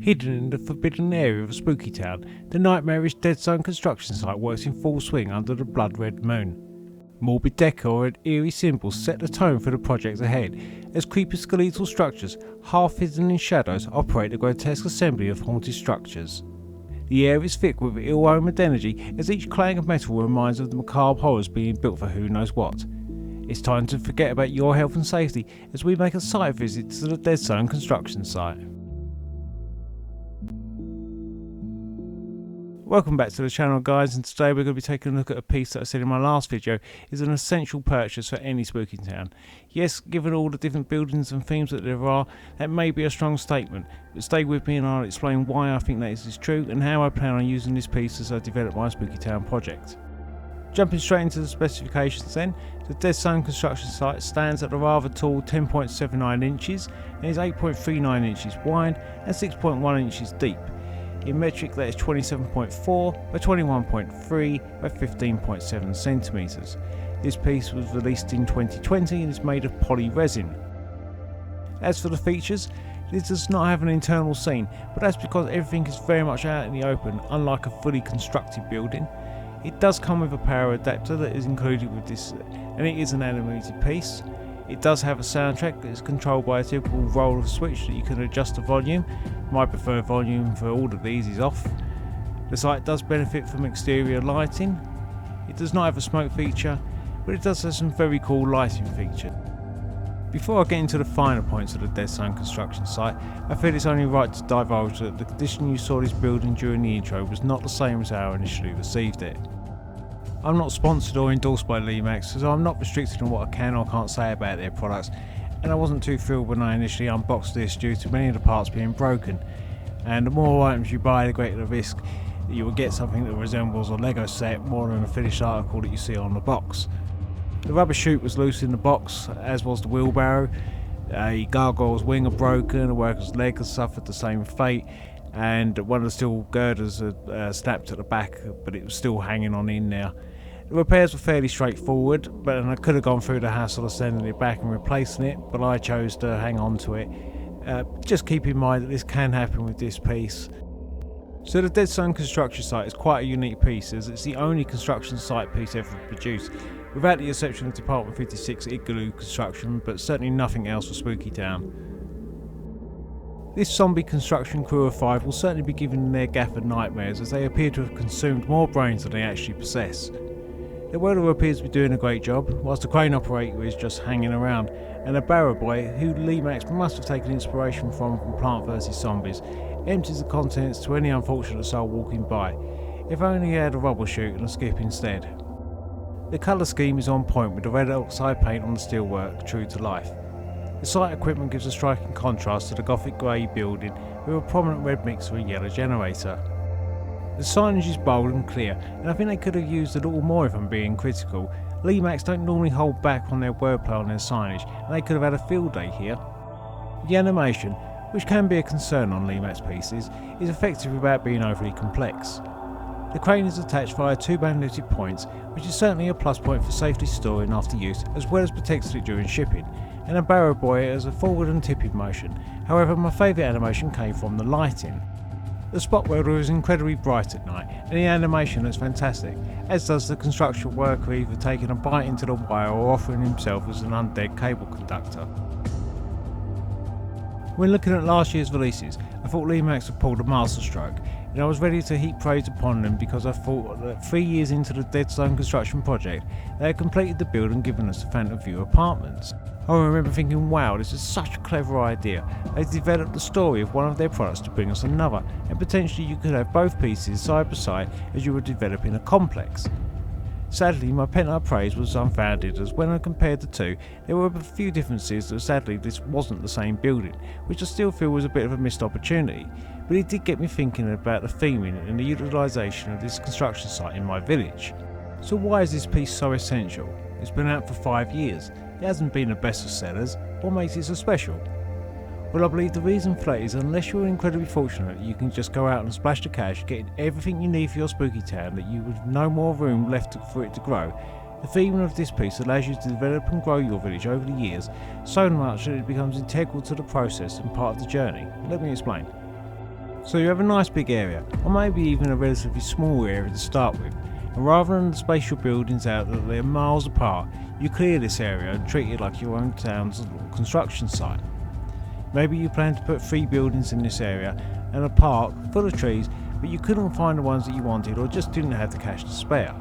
Hidden in the forbidden area of a spooky town, the nightmarish Dead Zone construction site works in full swing under the blood-red moon. Morbid decor and eerie symbols set the tone for the project ahead, as creepy skeletal structures, half hidden in shadows, operate a grotesque assembly of haunted structures. The air is thick with ill-omened energy, as each clang of metal reminds of the macabre horrors being built for who knows what. It's time to forget about your health and safety as we make a site visit to the Dead Zone construction site. Welcome back to the channel, guys, and today we're going to be taking a look at a piece that I said in my last video is an essential purchase for any spooky town. Yes, given all the different buildings and themes that there are, that may be a strong statement, but stay with me and I'll explain why I think that this is true and how I plan on using this piece as I develop my spooky town project. Jumping straight into the specifications then, the Dead Zone construction site stands at a rather tall 10.79 inches and is 8.39 inches wide and 6.1 inches deep. In metric, that is 27.4 by 21.3 by 15.7 centimeters. This piece was released in 2020 and is made of poly resin. As for the features, it does not have an internal scene, but that's because everything is very much out in the open, unlike a fully constructed building. It does come with a power adapter that is included with this, and it is an animated piece. It does have a soundtrack that is controlled by a typical roller switch that you can adjust the volume. My preferred volume for all of these is off. The site does benefit from exterior lighting. It does not have a smoke feature, but it does have some very cool lighting features. Before I get into the finer points of the Dead Zone construction site, I feel it's only right to divulge that the condition you saw this building during the intro was not the same as how I initially received it. I'm not sponsored or endorsed by Lemax, so I'm not restricted on what I can or can't say about their products, and I wasn't too thrilled when I initially unboxed this due to many of the parts being broken, and the more items you buy, the greater the risk that you will get something that resembles a Lego set more than a finished article that you see on the box. The rubber chute was loose in the box, as was the wheelbarrow. A gargoyle's wing had broken, a worker's leg had suffered the same fate, and one of the steel girders had snapped at the back, but it was still hanging on in there. The repairs were fairly straightforward, but I could have gone through the hassle of sending it back and replacing it, but I chose to hang on to it. Just keep in mind that this can happen with this piece. So the Dead Zone construction site is quite a unique piece, as it's the only construction site piece ever produced, without the exception of Department 56 Igloo construction, but certainly nothing else for Spooky Town. This zombie construction crew of 5 will certainly be giving their gaffer nightmares, as they appear to have consumed more brains than they actually possess. The welder appears to be doing a great job, whilst the crane operator is just hanging around, and a barrow boy, who Lemax must have taken inspiration from Plant vs Zombies, empties the contents to any unfortunate soul walking by. If only he had a rubble chute and a skip instead. The colour scheme is on point, with the red oxide paint on the steelwork true to life. The site equipment gives a striking contrast to the gothic grey building with a prominent red mixer and yellow generator. The signage is bold and clear, and I think they could have used a little more if I'm being critical. Lemax don't normally hold back on their wordplay on their signage, and they could have had a field day here. The animation, which can be a concern on Lemax pieces, is effective without being overly complex. The crane is attached via 2 magnetic points, which is certainly a plus point for safely storing after use, as well as protecting it during shipping, and a barrow boy has a forward and tipping motion. However, my favourite animation came from the lighting. The spot welder is incredibly bright at night, and the animation looks fantastic, as does the construction worker either taking a bite into the wire or offering himself as an undead cable conductor. When looking at last year's releases, I thought Lemax had pulled a masterstroke, and I was ready to heap praise upon them because I thought that 3 years into the Dead Zone construction project, they had completed the build and given us the Phantom View apartments. I remember thinking, wow, this is such a clever idea. They developed the story of one of their products to bring us another, and potentially you could have both pieces side by side as you were developing a complex. Sadly, my pent-up praise was unfounded, as when I compared the two, there were a few differences that sadly this wasn't the same building, which I still feel was a bit of a missed opportunity, but it did get me thinking about the theming and the utilisation of this construction site in my village. So why is this piece so essential? It's been out for 5 years, it hasn't been the best of sellers. What makes it so special? Well, I believe the reason for that is unless you're incredibly fortunate, you can just go out and splash the cash, getting everything you need for your spooky town that you have no more room left for it to grow. The theming of this piece allows you to develop and grow your village over the years, so much that it becomes integral to the process and part of the journey. Let me explain. So you have a nice big area, or maybe even a relatively small area to start with, and rather than space your buildings out that they're miles apart, you clear this area and treat it like your own town's construction site. Maybe you plan to put 3 buildings in this area and a park full of trees, but you couldn't find the ones that you wanted or just didn't have the cash to spare.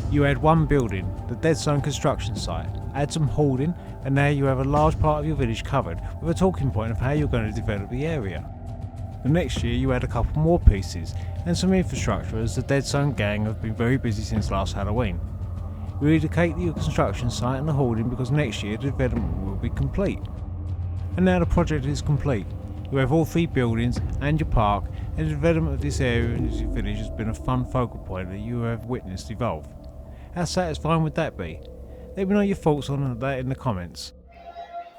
You add 1 building, the dead zone construction site, add some hoarding, and now you have a large part of your village covered with a talking point of how you're going to develop the area. The next year you add a couple more pieces and some infrastructure, as the dead zone gang have been very busy since last Halloween. You relocate your construction site and the hoarding because next year the development will be complete. And now the project is complete. You have all 3 buildings and your park, and the development of this area in your village has been a fun focal point that you have witnessed evolve. How satisfying would that be? Let me know your thoughts on that in the comments.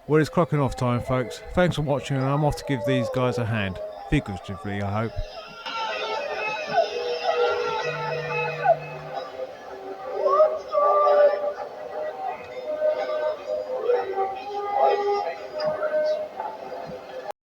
Well, it's clocking off time, folks. Thanks for watching, and I'm off to give these guys a hand. Figuratively, I hope.